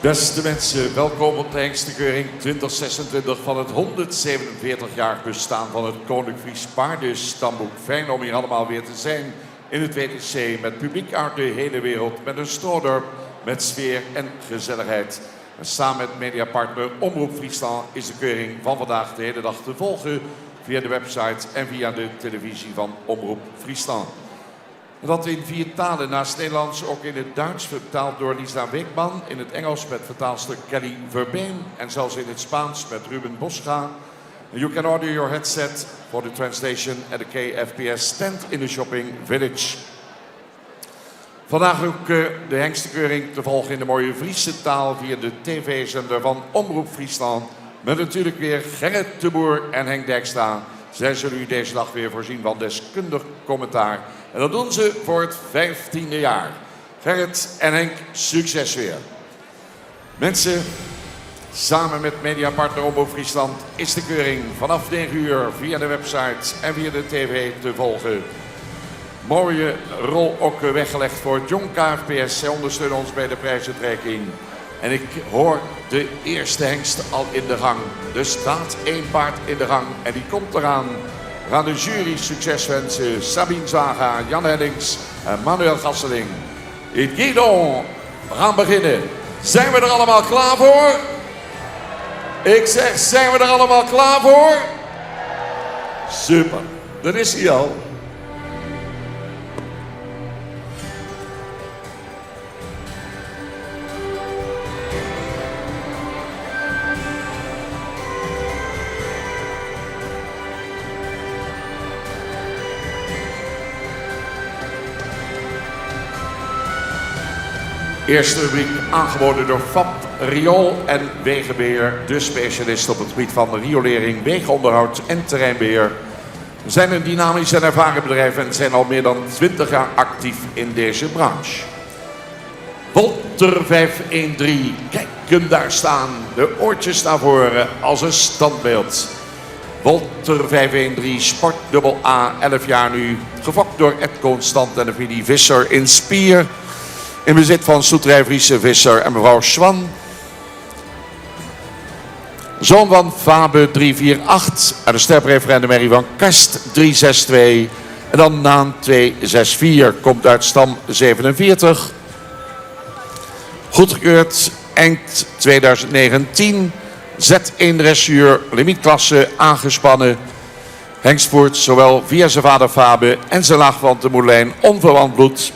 Beste mensen, welkom op de Hengstenkeuring 2026 van het 147-jarig bestaan van het Koninklijk Fries Paardenstamboek. Fijn om hier allemaal weer te zijn in het WTC met publiek uit de hele wereld, met een Strodorp, met sfeer en gezelligheid. En samen met mediapartner Omroep Friesland is de keuring van vandaag de hele dag te volgen via de website en via de televisie van Omroep Friesland. Dat in 4 talen, naast Nederlands ook in het Duits, vertaald door Lisa Weekman, in het Engels met vertaalster Kelly Verbeen en zelfs in het Spaans met Ruben Boscha. You can order your headset for the translation at the KFPS stand in the shopping village. Vandaag ook de Hengstenkeuring te volgen in de mooie Friese taal via de tv-zender van Omroep Friesland. Met natuurlijk weer Gerrit de Boer en Henk Dijkstra. Zij zullen u deze dag weer voorzien van deskundig commentaar. En dat doen ze voor het 15e jaar. Gerrit en Henk, succes weer. Mensen, samen met mediapartner Omroep Friesland is de keuring vanaf 9 uur via de website en via de tv te volgen. Mooie rol ook weggelegd voor het jong KFPS. Zij ondersteunen ons bij de prijsuitreiking. En ik hoor de eerste hengst al in de gang. Er staat 1 paard in de gang en die komt eraan. We gaan de jury succes wensen. Sabine Zaga, Jan Hennings en Manuel Gasseling. Het Guidon, we gaan beginnen. Zijn we er allemaal klaar voor? Ik zeg, zijn we er allemaal klaar voor? Super, dat is hij al. Eerste rubriek aangeboden door FAP Riool en Wegenbeheer, de specialist op het gebied van riolering, wegenonderhoud en terreinbeheer. We zijn een dynamisch en ervaren bedrijf en zijn al meer dan 20 jaar actief in deze branche. Wolter 513, kijk hem daar staan, de oortjes naar voren als een standbeeld. Wolter 513, sport dubbel A, 11 jaar nu, gefokt door Ed Constant en de familie Visser in Spier. In bezit van Stoeterij Friese Visser en mevrouw Schwan. Zoon van Fabe 348 en de sterpreferendemerrie van Kast 362. En dan Naan 264 komt uit stam 47. Goedgekeurd eind 2019. Z1 dressuur, limietklasse aangespannen. Hengst voert zowel via zijn vader Fabe en zijn laagverwante moederlijn onverwant bloed.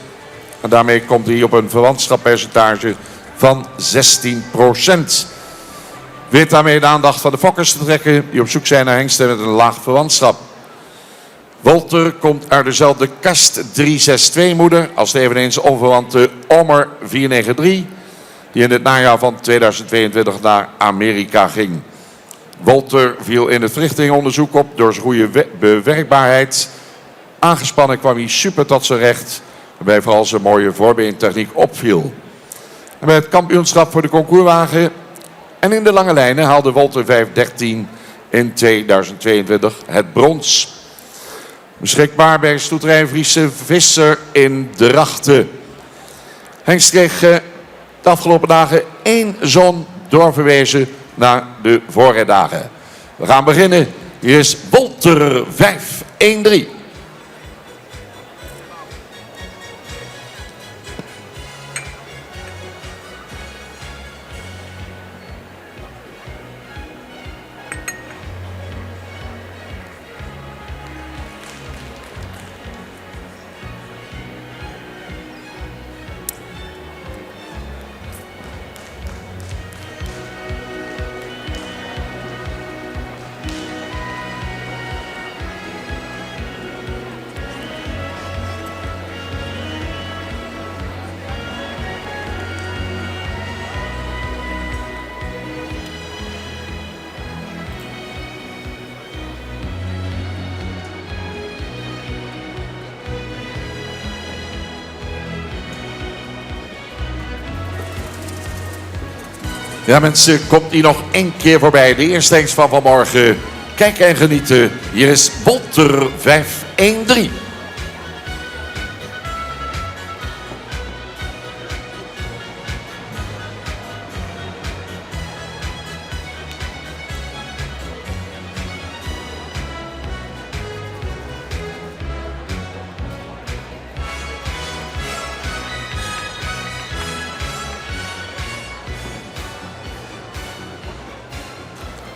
En daarmee komt hij op een verwantschappercentage van 16%. Weet daarmee de aandacht van de fokkers te trekken die op zoek zijn naar hengsten met een laag verwantschap. Wolter komt uit dezelfde Kast 362 moeder als de eveneens onverwante Omer 493 die in het najaar van 2022 naar Amerika ging. Wolter viel in het verrichtingonderzoek op door zijn goede bewerkbaarheid. Aangespannen kwam hij super tot zijn recht. Waarbij vooral zijn mooie voorbeentechniek opviel. En bij het kampioenschap voor de concourswagen en in de lange lijnen haalde Wolter 513 in 2022 het brons. Beschikbaar bij Stoeterij Friese Visser in Drachten. Hengst kreeg de afgelopen dagen 1 zoon doorverwezen naar de voorrijdagen. We gaan beginnen. Hier is Wolter 513. Ja mensen, komt die nog 1 keer voorbij. De eerste hengst van vanmorgen. Kijk en genieten. Hier is Wolter 513.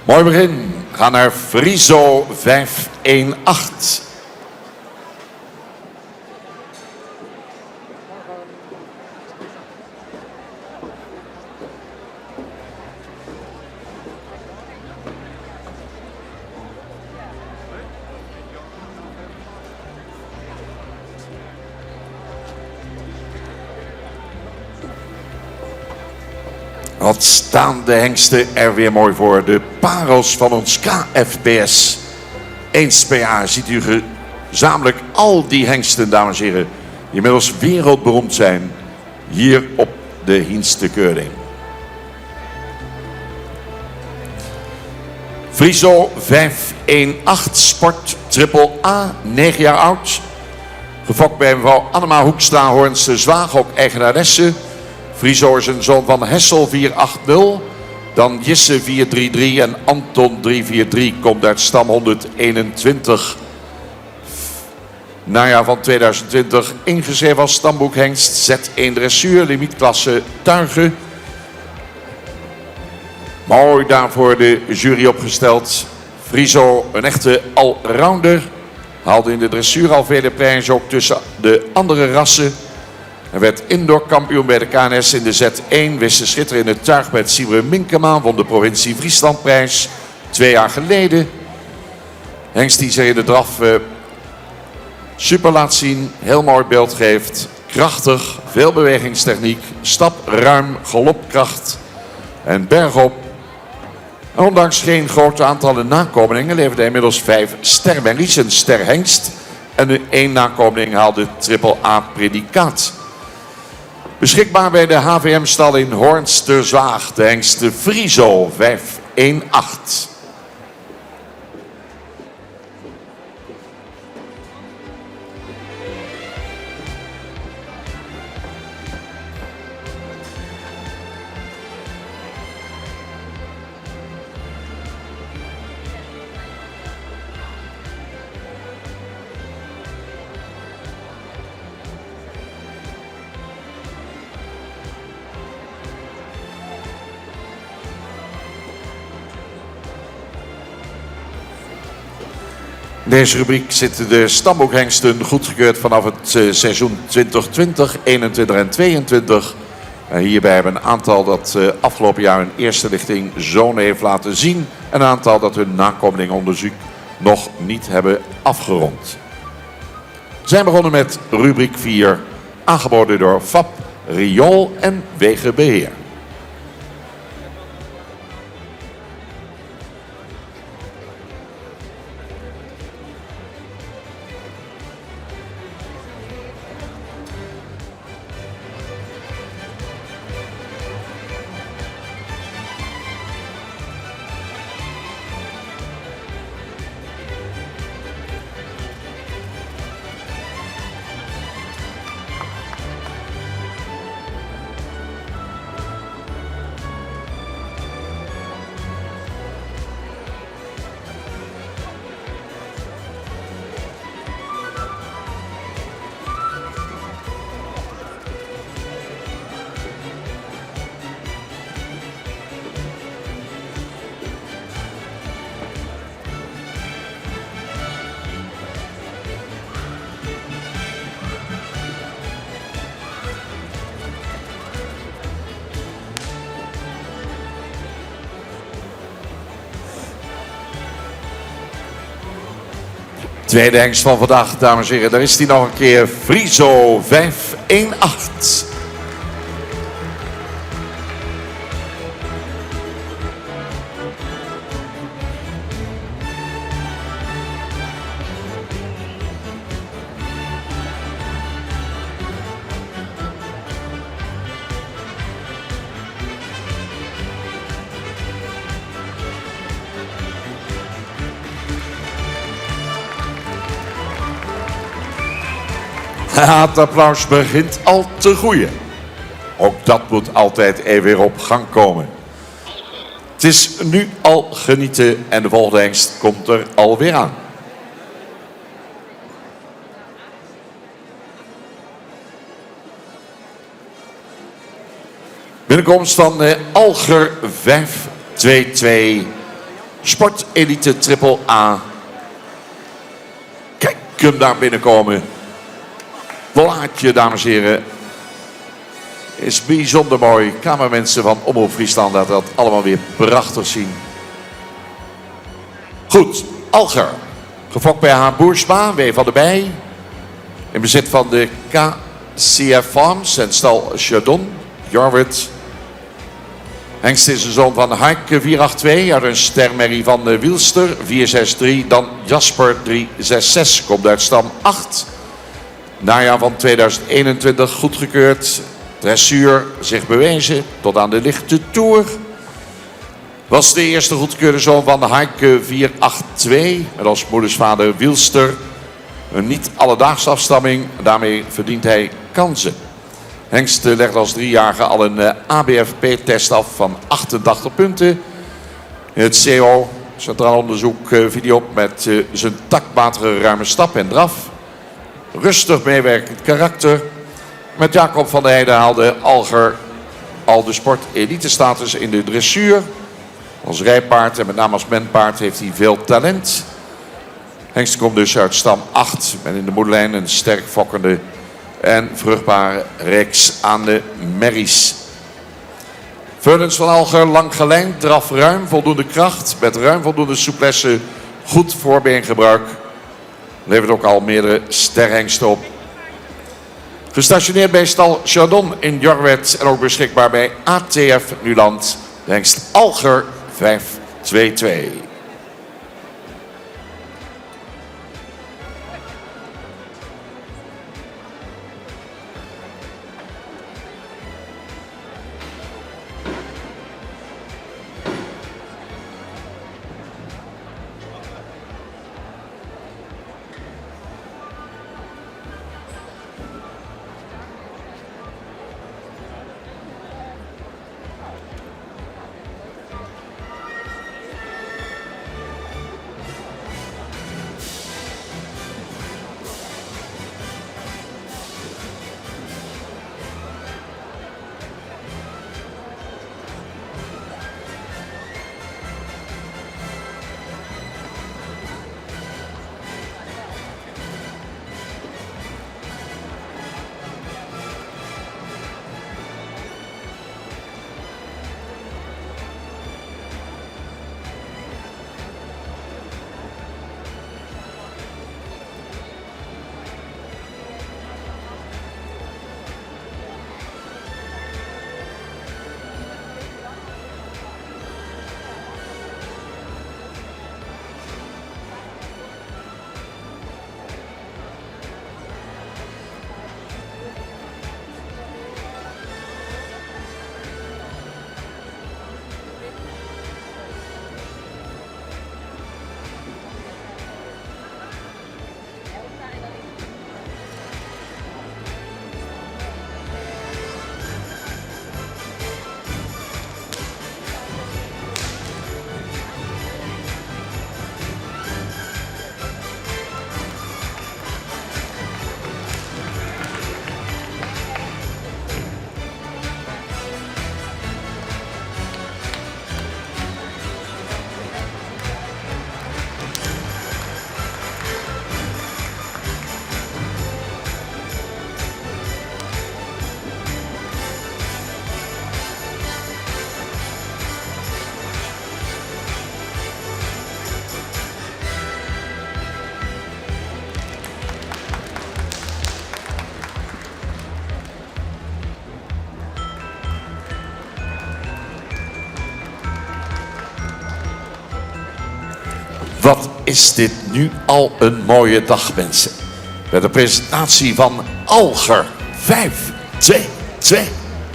Mooi begin. Ga naar Friso 518. Wat staan de hengsten er weer mooi voor. De parels van ons KFPS. Eens per jaar ziet u gezamenlijk al die hengsten, dames en heren, die inmiddels wereldberoemd zijn, hier op de Hienstekeurding. Friso 518 Sport Triple A, 9 jaar oud. Gefokt bij mevrouw Annema Hoekstra Hoornse Zwaag, ook eigenaresse. Friso is een zoon van Hessel 480, dan Jisse 433 en Anton 343 komt uit stam 121. Najaar van 2020 ingeschreven als stamboekhengst Z1 dressuur, limietklasse tuigen. Mooi daarvoor de jury opgesteld. Friso, een echte allrounder, haalde in de dressuur al vele prijzen ook tussen de andere rassen. Hij werd indoor kampioen bij de KNS in de Z1, wist de schitter in het tuig met Sibre Minkema, won de provincie Frieslandprijs 2 jaar geleden. Hengst die zich in de draf super laat zien, heel mooi beeld geeft, krachtig, veel bewegingstechniek, stap ruim, galopkracht en bergop. En ondanks geen grote aantallen nakomelingen leverde hij inmiddels 5 stermerries, een sterhengst en de 1 nakomeling haalde triple A predicaat. Beschikbaar bij de HVM-stal in Hoorns ter Zwaag, de hengst de Friso 518. In deze rubriek zitten de stamboekhengsten goedgekeurd vanaf het seizoen 2020, 21 en 22. Hierbij hebben een aantal dat afgelopen jaar hun eerste lichting zone heeft laten zien. En een aantal dat hun nakomelingonderzoek nog niet hebben afgerond. We zijn begonnen met rubriek 4, aangeboden door FAP, Riool en Wegenbeheer. Tweede hengst van vandaag, dames en heren. Daar is hij nog een keer. Friso 518. Het applaus begint al te groeien. Ook dat moet altijd even weer op gang komen. Het is nu al genieten en de volgende hengst komt er alweer aan. Binnenkomst van Alger 522. Sport Elite Triple A. Kijk hem daar binnenkomen. Blaadje, dames en heren. Is bijzonder mooi. Kamermensen van Omroep Friesland laten dat allemaal weer prachtig zien. Goed, Alger. Gefokt bij H. Boersma, W. van der Bij. In bezit van de KCF Farms en stal Chardon, Jorwert. Hengst is de zoon van Heike 482 uit een stermerrie van Wielster 463. Dan Jasper 366, komt uit stam 8. Najaar van 2021 goedgekeurd. Dressuur zich bewezen tot aan de lichte toer. Was de eerste goedgekeurde zoon van de Heike 482 met als moedersvader Wielster. Een niet alledaagse afstamming, daarmee verdient hij kansen. Hengst legt als 3-jarige al een ABFP-test af van 88 punten. In het CO, Centraal Onderzoek, video op met zijn taktmatige ruime stap en draf. Rustig meewerkend karakter. Met Jacob van der Heijden haalde Alger al de sport elite status in de dressuur. Als rijpaard en met name als menpaard heeft hij veel talent. Hengst komt dus uit stam 8 met in de moederlijn een sterk fokkende en vruchtbare reeks aan de merries. Veulens van Alger lang gelijnd, draf ruim, voldoende kracht, met ruim voldoende souplesse, goed voorbeengebruik. Levert ook al meerdere sterhengsten op. Gestationeerd bij stal Chardon in Jorwert en ook beschikbaar bij ATF Nuland. De hengst Alger 522. Wat is dit nu al een mooie dag, mensen. Met de presentatie van Alger 522.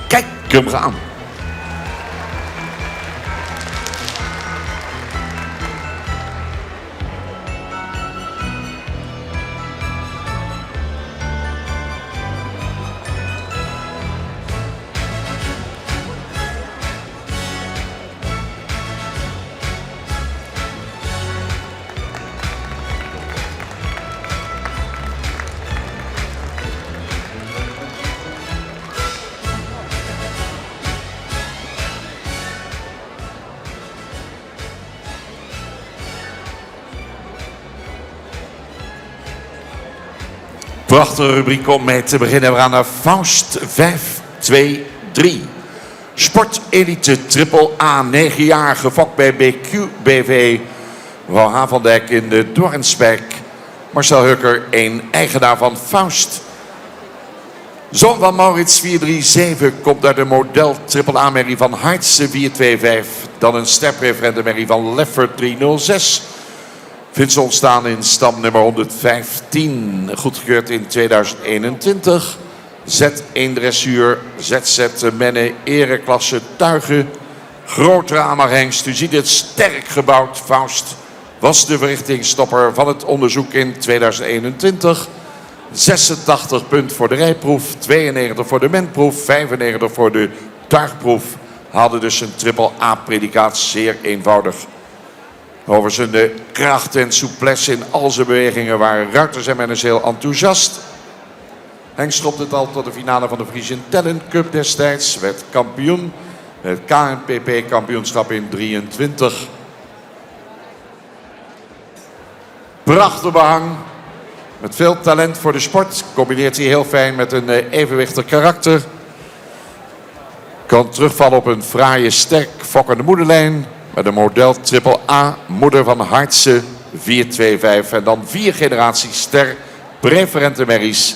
Kijk hem gaan. Prachtige rubriek om mee te beginnen. We gaan naar Faust 5-2-3. Sportelite Triple A, 9 jaar, gefokt bij BQ BV. Mevrouw Havendijk in de Dorrensbeek. Marcel Hukker, een eigenaar van Faust. Zoon van Maurits 437 komt uit de model Triple A merrie van Hartse 425. Dan een sterpreferente merrie van Leffert 306. Vindt ze ontstaan in stam nummer 115. Goedgekeurd in 2021. Z1 dressuur, ZZ Menne, ereklasse tuigen. Groot ramerhengst. U ziet het sterk gebouwd. Faust was de verrichtingsstopper van het onderzoek in 2021. 86 punten voor de rijproef, 92 voor de menproef, 95 voor de tuigproef. Haalde dus een triple A-predicaat, zeer eenvoudig. Over zijn kracht en souplesse in al zijn bewegingen waren ruiters en menners heel enthousiast. Henk schopte het al tot de finale van de Frisian Talent Cup destijds. Werd kampioen. Het KNPP kampioenschap in 23. Prachtig behang. Met veel talent voor de sport. Combineert hij heel fijn met een evenwichtig karakter. Kan terugvallen op een fraaie, sterk fokkende moederlijn. Met een model Triple A, moeder van Hartse 425. En dan 4 generaties ster, preferente merries.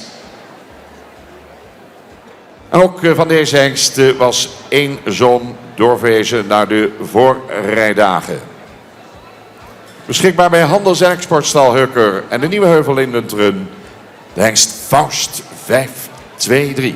En ook van deze hengst was 1 zoon doorverwezen naar de voorrijdagen. Beschikbaar bij Handels- en Exportstal Hukker en de Nieuwe Heuvel in Lunteren. De hengst Faust 5-2-3.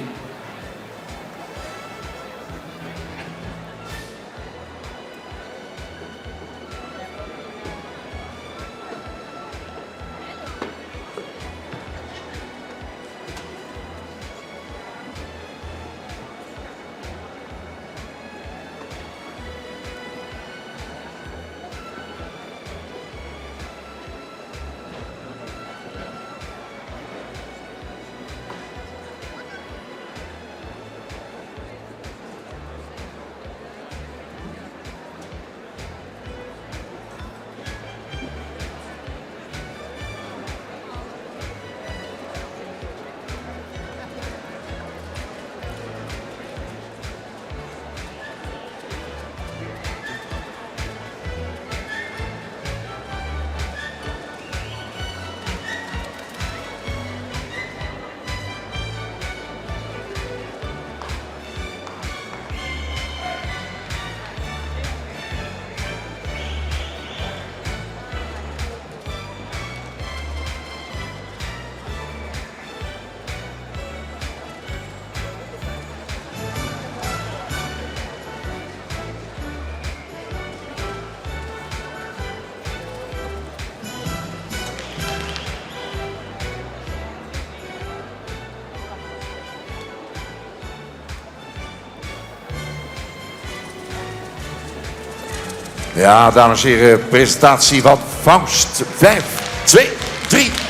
Ja, dames en heren, presentatie van Faust 5-2-3.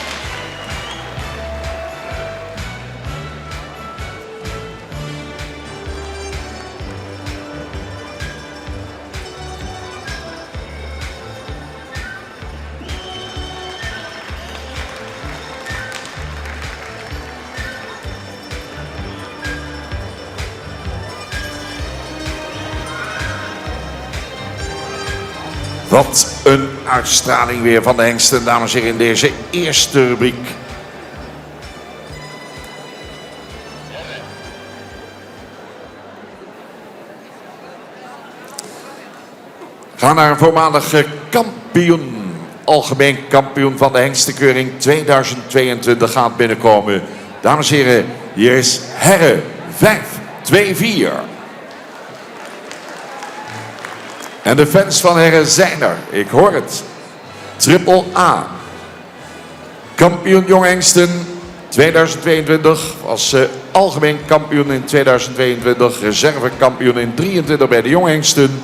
Wat een uitstraling weer van de hengsten, dames en heren, in deze eerste rubriek. Gaan naar een voormalig kampioen, algemeen kampioen van de hengstenkeuring 2022 gaat binnenkomen. Dames en heren, hier is Herre 5-2-4. En de fans van Herre zijn er, ik hoor het. Triple A. Kampioen Jong Hengsten 2022. Was algemeen kampioen in 2022. Reservekampioen in 23 bij de Jong Hengsten.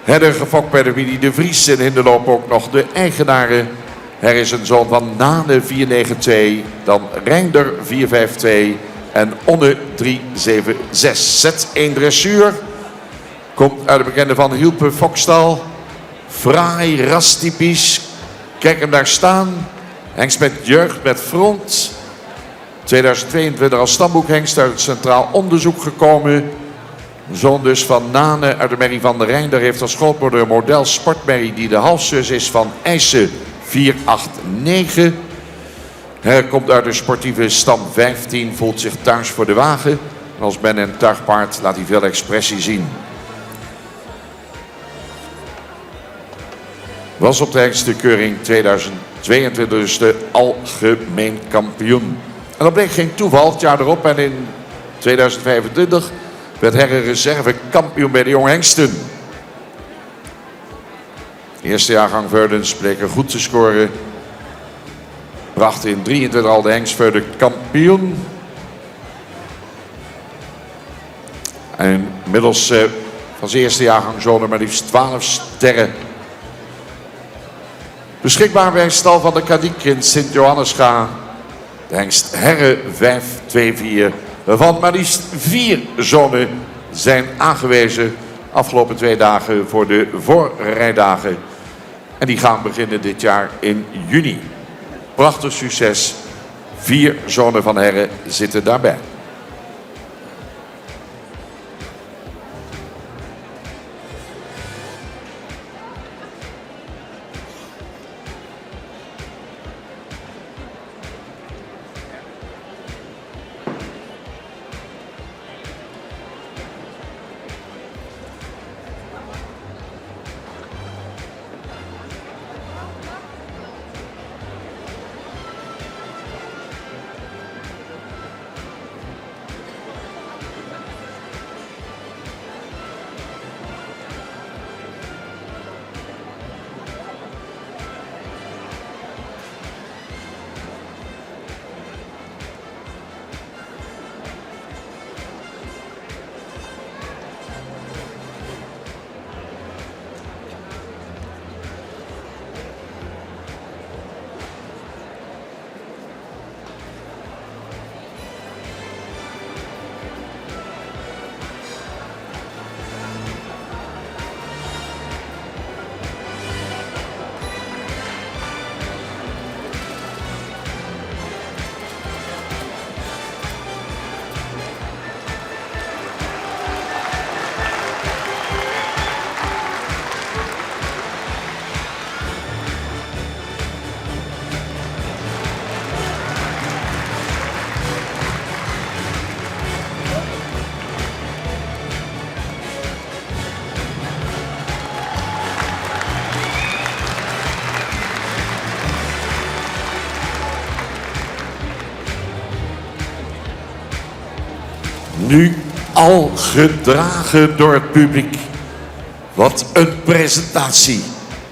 Herder gefokt bij de Willy de Vries. En in de loop ook nog de eigenaren. Er is een zoon van Nane 492. Dan Reinder 452. En Onne 376. Z1 dressuur. Komt uit de bekende van Hielpe Fokstal. Fraai, rastypisch. Kijk hem daar staan. Hengst met jeugd, met front. 2022 als stamboekhengst uit het Centraal Onderzoek gekomen. Zoon dus van Nane uit de merrie van der Rijn. Daar heeft als grootmoeder een model sportmerrie die de halfzus is van IJsse 489. Hij komt uit de sportieve stam 15, voelt zich thuis voor de wagen. En als men en tuigpaard laat hij veel expressie zien. Was op de hengstenkeuring 2022 dus de algemeen kampioen. En dat bleek geen toeval. Het jaar erop en in 2025 werd herrenreserve kampioen bij de jonge hengsten. De eerste jaargang Veudens bleek er goed te scoren. Bracht in 23 al de hengstveuden kampioen. En inmiddels van zijn eerste jaargang zonen maar liefst 12 sterren. Beschikbaar bij stal van de Kadiek in Sint-Johannesga. De hengst herren 524. Waarvan maar liefst 4 zonen zijn aangewezen. Afgelopen 2 dagen voor de voorrijdagen. En die gaan beginnen dit jaar in juni. Prachtig succes. 4 zonen van herren zitten daarbij. Nu al gedragen door het publiek. Wat een presentatie.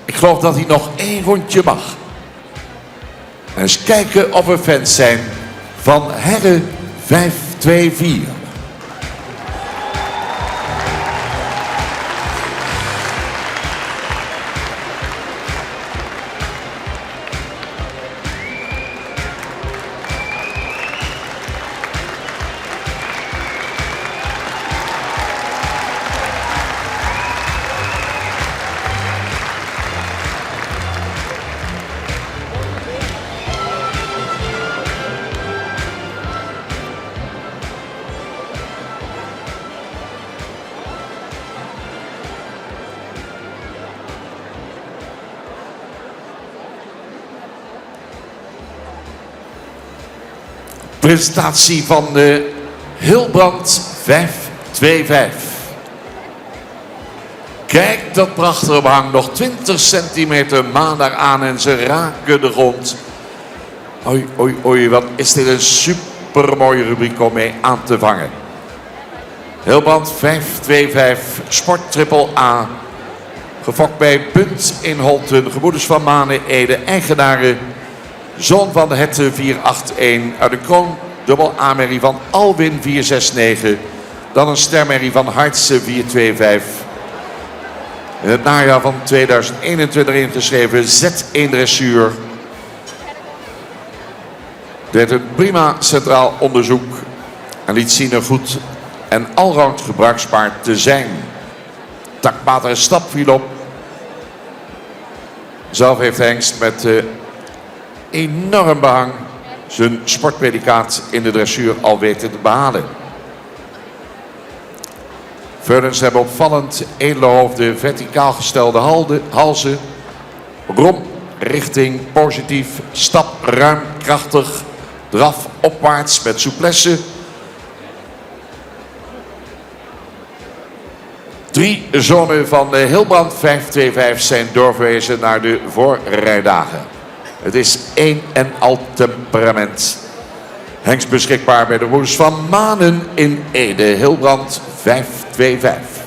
Ik geloof dat hij nog 1 rondje mag. En eens kijken of er fans zijn van herren 524. Presentatie van de Hilbrand 525. Kijk dat prachtige behang, nog 20 centimeter maan daaraan en ze raken de grond. Oei, oei, oei, wat is dit een supermooie rubriek om mee aan te vangen. Hilbrand 525, Sport Triple A. Gefokt bij Punt in Holten, gebroeders van Mane, Ede, eigenaren. Zoon van de Hette 481 uit de kroon dubbel A-merrie van Alwin 469. Dan een stermerrie van Hartse 425. In het najaar van 2021 ingeschreven Z1 dressuur. Deed een prima centraal onderzoek en liet zien een goed en allround gebruikspaard te zijn. Takmatige stap viel op. Zelf heeft de hengst met enorm behang zijn sportpredicaat in de dressuur al weten te behalen. Veulens hebben opvallend edele hoofden, verticaal gestelde halzen. Rom, richting, positief, stap, ruim, krachtig. Draf, opwaarts met souplesse. 3 zonen van Hilbrand 525 zijn doorverwezen naar de voorrijdagen. Het is één en al temperament. Hengst beschikbaar bij de roeders van Manen in Ede. Hilbrand 525.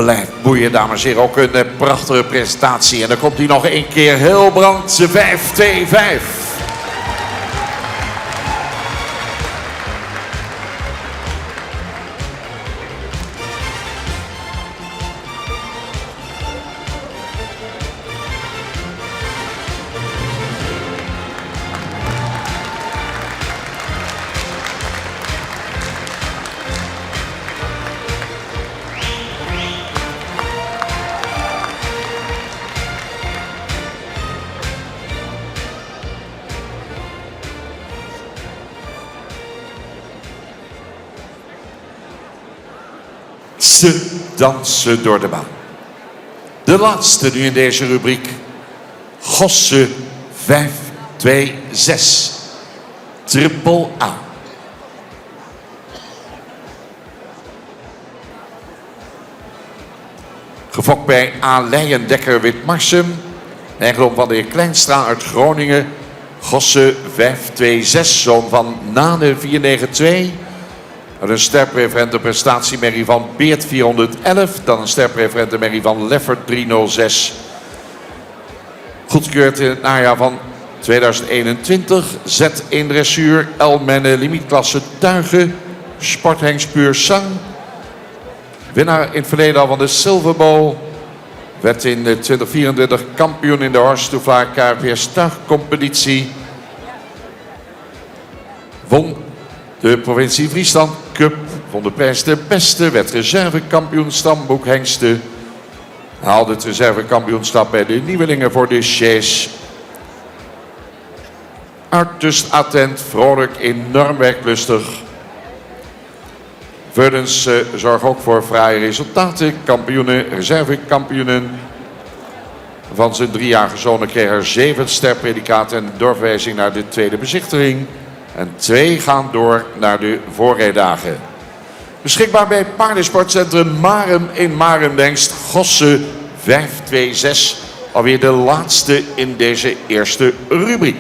Blijft boeien, dames en heren. Ook een prachtige presentatie. En dan komt hij nog één keer. Hilbrand 525. Ze dansen door de baan. De laatste nu in deze rubriek. Gosse 526. Triple A. Gefokt bij A. Leijendekker Witmarsum. Eigendom van de heer Kleinstra uit Groningen. Gosse 526, zoon van Nane 492. Een sterpreferente prestatiemerrie van Beert 411. Dan een sterpreferente merrie van Leffert 306. Goedgekeurd in het najaar van 2021. Z1 dressuur, L-menne, limietklasse tuigen. Sporthengst puur sang. Winnaar in het verleden al van de Silver Bowl. Werd in 2024 kampioen in de Horse to Fly KPS tuigcompetitie. Won de provincie Friesland Cup. Won de prijs de beste. Werd reservekampioen stamboekhengsten. Haalde het reservekampioenschap bij de nieuwelingen voor de Chase. Uiterst attent, vrolijk, enorm werklustig. Veulens zorgt ook voor fraaie resultaten. Kampioenen, reservekampioenen. Van zijn 3-jarige zonen kreeg er 7 sterpredicaten en doorverwijzing naar de tweede bezichtiging. En 2 gaan door naar de voorrijdagen. Beschikbaar bij Paardensportcentrum Marem in Maremdengst, Gosse 526. Alweer de laatste in deze eerste rubriek.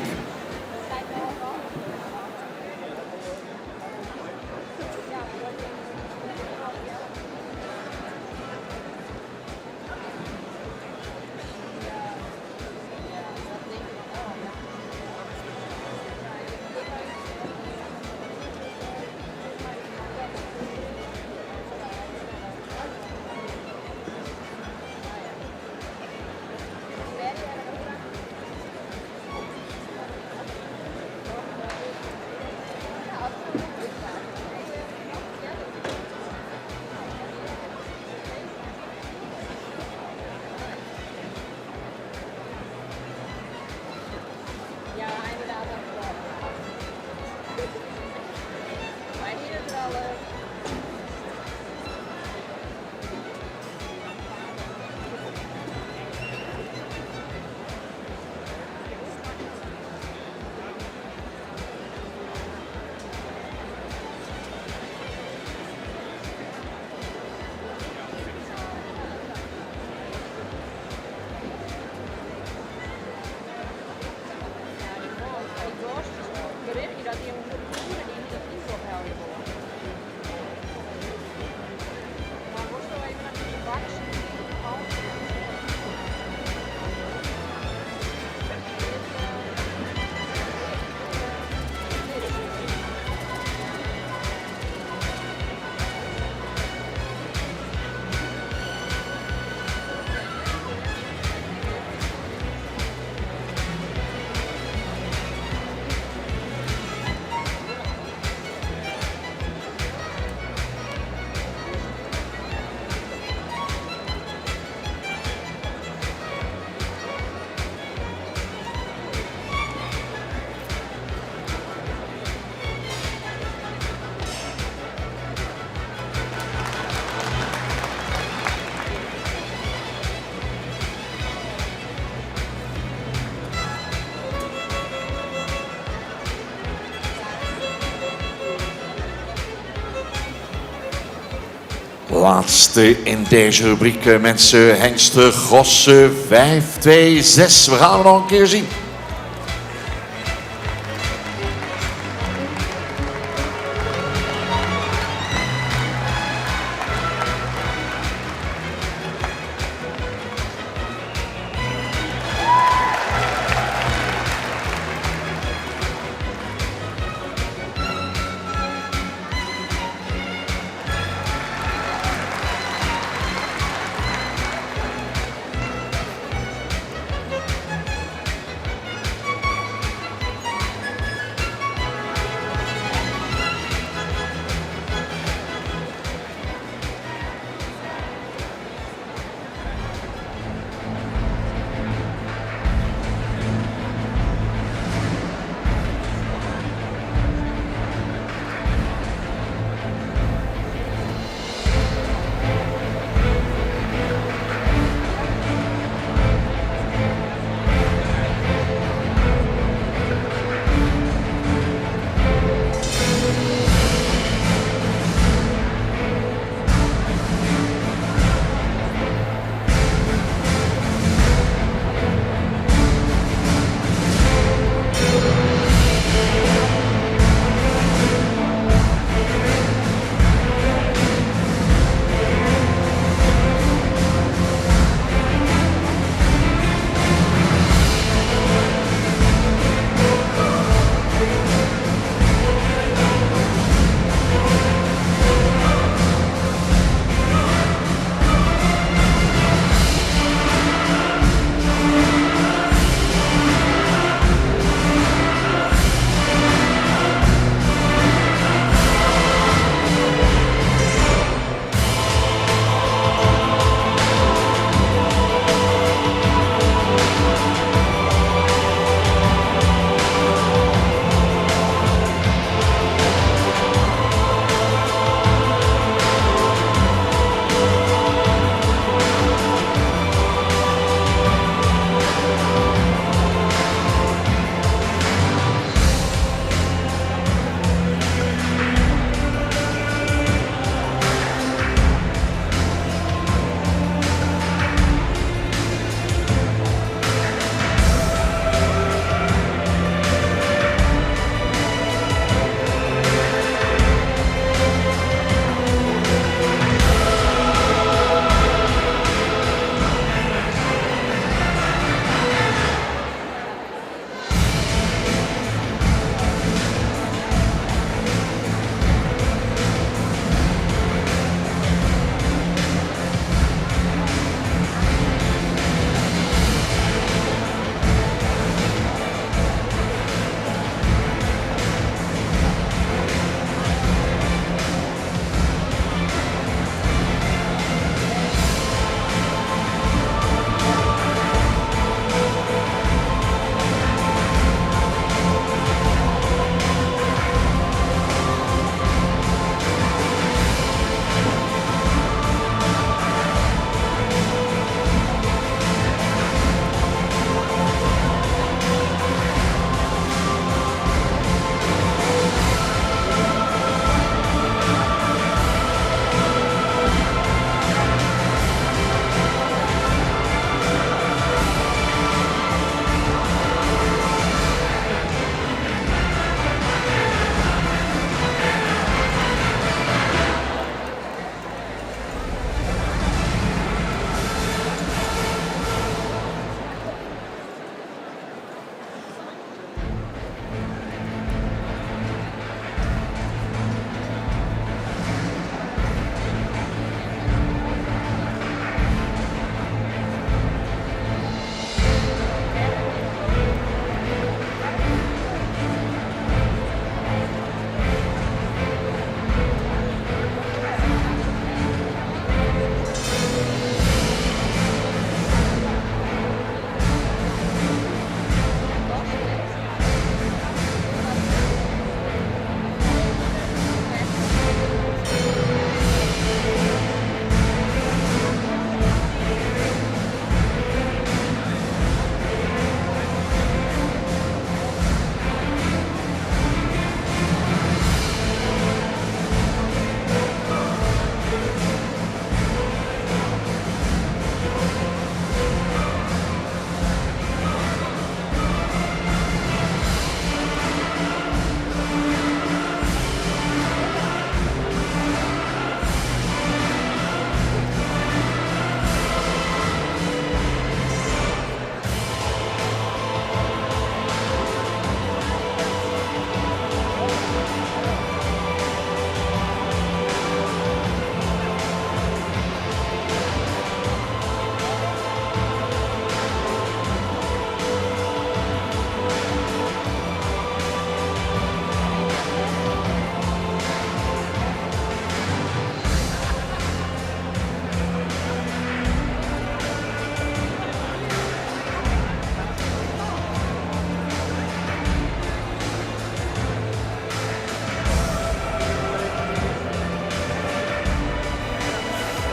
Laatste in deze rubriek, mensen. Hengsten Gosse 526. We gaan hem nog een keer zien.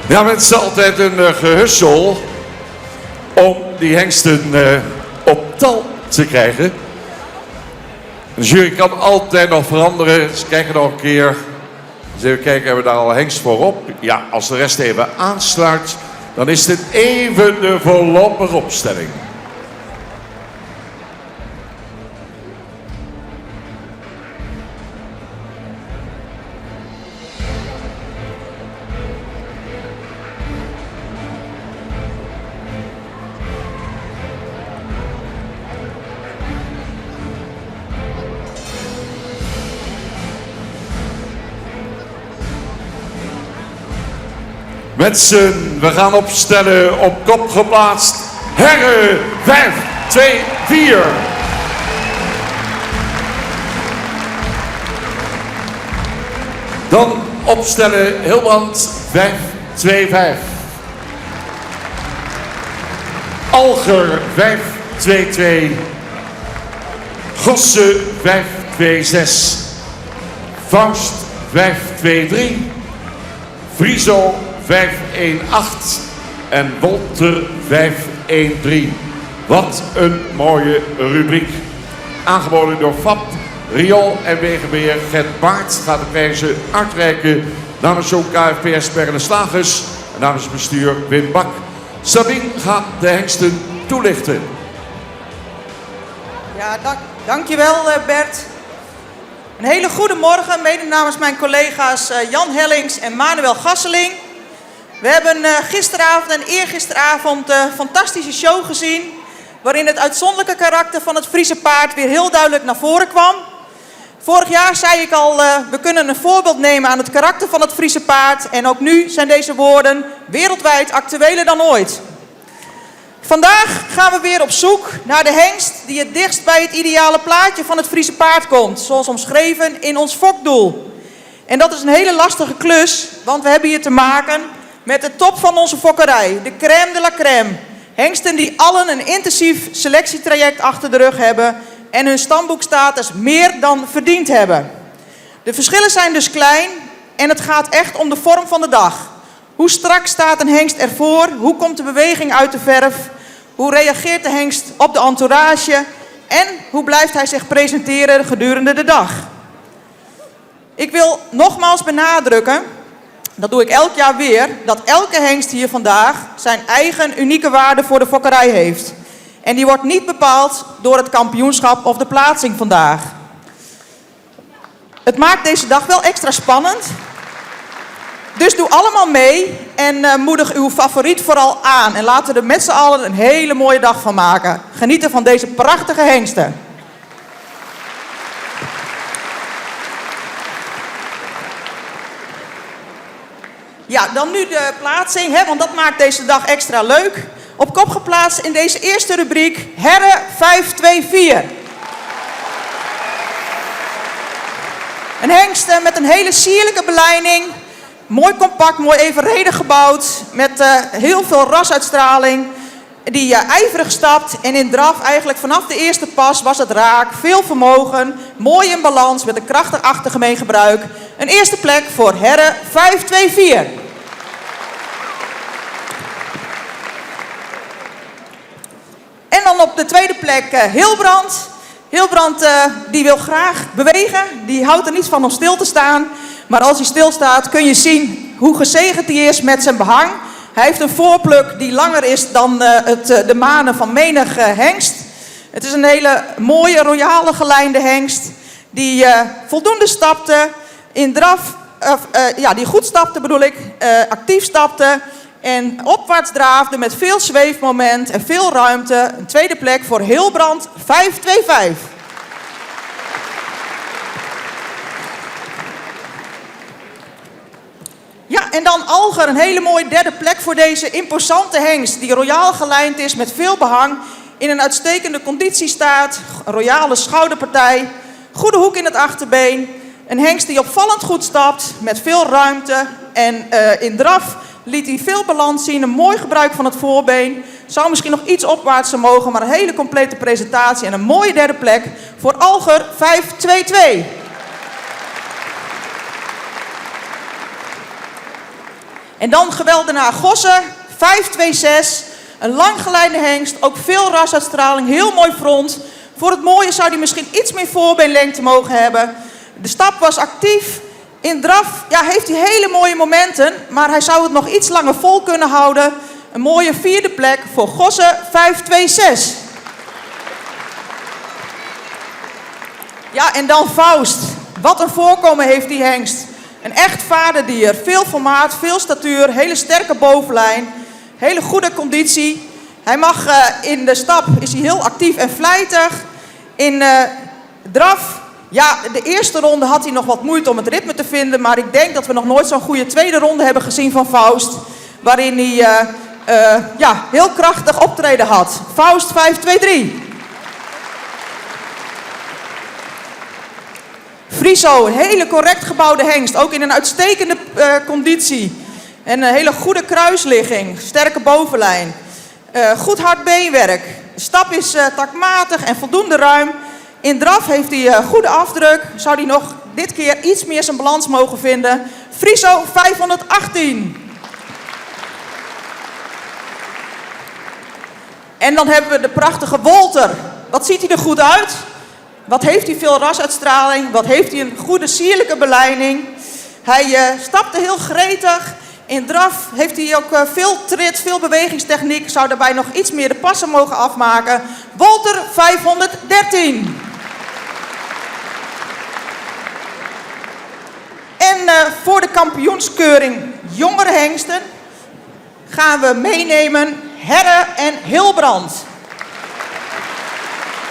Ja, het is altijd een gehussel om die hengsten op tal te krijgen. De jury kan altijd nog veranderen. Ze kijken nog een keer. Dus even kijken, hebben we daar al hengst voor op? Ja, als de rest even aansluit, dan is dit even de voorlopige opstelling. Mensen, we gaan opstellen, op kop geplaatst. Heren, 5, 2, 4. Dan opstellen, Hilbrand, 5, 2, 5. Alger, 5, 2, 2. Gosse, 5, 2, 6. Faust, 5, 2, 3. Friso, 518 en Wolter 513. Wat een mooie rubriek. Aangeboden door FAP, Riool en Wegenbeheer. Gert Baart gaat de prijzen uitreiken namens zo'n KFPS Bergen Slagers en namens het bestuur Wim Bak. Sabine gaat de hengsten toelichten. Ja, dankjewel Bert. Een hele goede morgen, mede namens mijn collega's Jan Hellings en Manuel Gasseling. We hebben gisteravond en eergisteravond een fantastische show gezien, waarin het uitzonderlijke karakter van het Friese paard weer heel duidelijk naar voren kwam. Vorig jaar zei ik al, we kunnen een voorbeeld nemen aan het karakter van het Friese paard. En ook nu zijn deze woorden wereldwijd actueler dan ooit. Vandaag gaan we weer op zoek naar de hengst die het dichtst bij het ideale plaatje van het Friese paard komt. Zoals omschreven in ons fokdoel. En dat is een hele lastige klus, want we hebben hier te maken met de top van onze fokkerij. De crème de la crème. Hengsten die allen een intensief selectietraject achter de rug hebben en hun stamboekstatus meer dan verdiend hebben. De verschillen zijn dus klein en het gaat echt om de vorm van de dag. Hoe strak staat een hengst ervoor? Hoe komt de beweging uit de verf? Hoe reageert de hengst op de entourage? En hoe blijft hij zich presenteren gedurende de dag? Ik wil nogmaals benadrukken, dat doe ik elk jaar weer, dat elke hengst hier vandaag zijn eigen unieke waarde voor de fokkerij heeft. En die wordt niet bepaald door het kampioenschap of de plaatsing vandaag. Het maakt deze dag wel extra spannend. Dus doe allemaal mee en moedig uw favoriet vooral aan. En laten we er met z'n allen een hele mooie dag van maken. Genieten van deze prachtige hengsten. Ja, dan nu de plaatsing, want dat maakt deze dag extra leuk. Op kop geplaatst in deze eerste rubriek, Heren 524. Een hengst met een hele sierlijke beleiding. Mooi compact, mooi evenredig gebouwd. Met heel veel rasuitstraling. Die ijverig stapt en in draf eigenlijk vanaf de eerste pas was het raak. Veel vermogen, mooi in balans met een krachtig achtergemeen gebruik. Een eerste plek voor Heren 524. En dan op de tweede plek Hilbrand. Hilbrand die wil graag bewegen. Die houdt er niet van om stil te staan. Maar als hij stilstaat kun je zien hoe gezegend hij is met zijn behang. Hij heeft een voorpluk die langer is dan de manen van menig hengst. Het is een hele mooie, royale gelijnde hengst. Die voldoende stapte in draf. Die goed stapte bedoel ik. Actief stapte. En opwaarts draafde met veel zweefmoment en veel ruimte. Een tweede plek voor Hilbrand 525. Ja, en dan Alger, een hele mooie derde plek voor deze imposante hengst. Die royaal gelijnd is met veel behang. In een uitstekende conditie staat. Een royale schouderpartij. Goede hoek in het achterbeen. Een hengst die opvallend goed stapt. Met veel ruimte. En in draf liet hij veel balans zien. Een mooi gebruik van het voorbeen. Zou misschien nog iets opwaarts mogen. Maar een hele complete presentatie. En een mooie derde plek voor Alger 522. En dan geweldenaar Gossen, 526. Een langgeleide hengst, ook veel rasuitstraling, heel mooi front. Voor het mooie zou hij misschien iets meer voorbeenlengte mogen hebben. De stap was actief. In draf heeft hij hele mooie momenten, maar hij zou het nog iets langer vol kunnen houden. Een mooie 4e plek voor Gossen, 526. Ja, en dan Faust. Wat een voorkomen heeft die hengst. Een echt vaderdier. Veel formaat, veel statuur, hele sterke bovenlijn. Hele goede conditie. Hij mag in de stap is hij heel actief en vlijtig. In draf, de eerste ronde had hij nog wat moeite om het ritme te vinden. Maar ik denk dat we nog nooit zo'n goede tweede ronde hebben gezien van Faust. Waarin hij heel krachtig optreden had. Faust 523. Friso, een hele correct gebouwde hengst. Ook in een uitstekende conditie. En een hele goede kruisligging. Sterke bovenlijn. Goed hard beenwerk. De stap is takmatig en voldoende ruim. In draf heeft hij goede afdruk. Zou hij nog dit keer iets meer zijn balans mogen vinden. Friso 518. En dan hebben we de prachtige Wolter. Wat ziet hij er goed uit? Wat heeft hij veel rasuitstraling? Wat heeft hij een goede sierlijke beleiding? Hij stapte heel gretig. In draf heeft hij ook veel trit, veel bewegingstechniek. Zou daarbij nog iets meer de passen mogen afmaken. Wolter 513. En voor de kampioenskeuring jongere hengsten gaan we meenemen Herre en Hilbrand.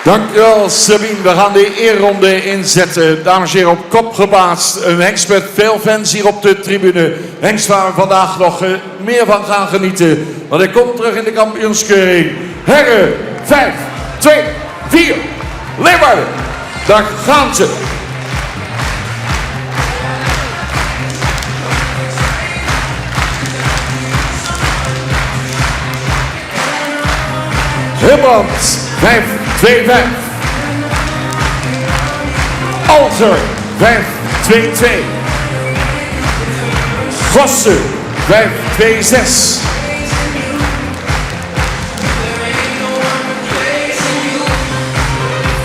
Dankjewel Sabine, we gaan de eerronde inzetten. Dames en heren, op kop geplaatst. Een hengst met veel fans hier op de tribune. Hengst waar we vandaag nog meer van gaan genieten. Want hij komt terug in de kampioenskeuring. Herren, 5, 2, 4, Leeuwarden. Daar gaan ze. Hilbrand, 5, 2, 5. Alter, 5, 2, 2. Gossen, 5, 2, 6.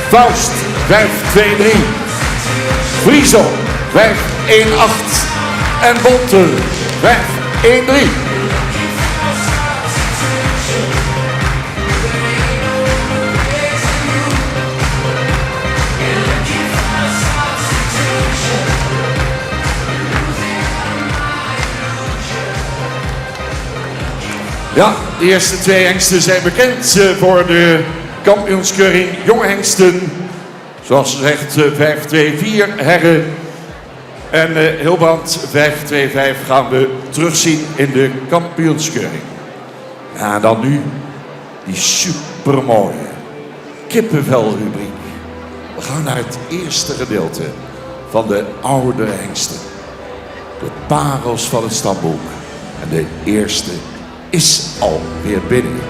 Faust, 5, 2, 3. Friso, 5, 1, 8. En Wolter, 5, 1, 3. Ja, de eerste twee hengsten zijn bekend voor de kampioenskeuring jonge hengsten. Zoals ze zegt 5, 2, 4 herren. En Hilbrand 5, 2, 5 gaan we terugzien in de kampioenskeuring. Ja, dan nu die supermooie kippenvelrubriek. We gaan naar het eerste gedeelte van de oudere hengsten. De parels van het stamboek. En de eerste is alweer binnen.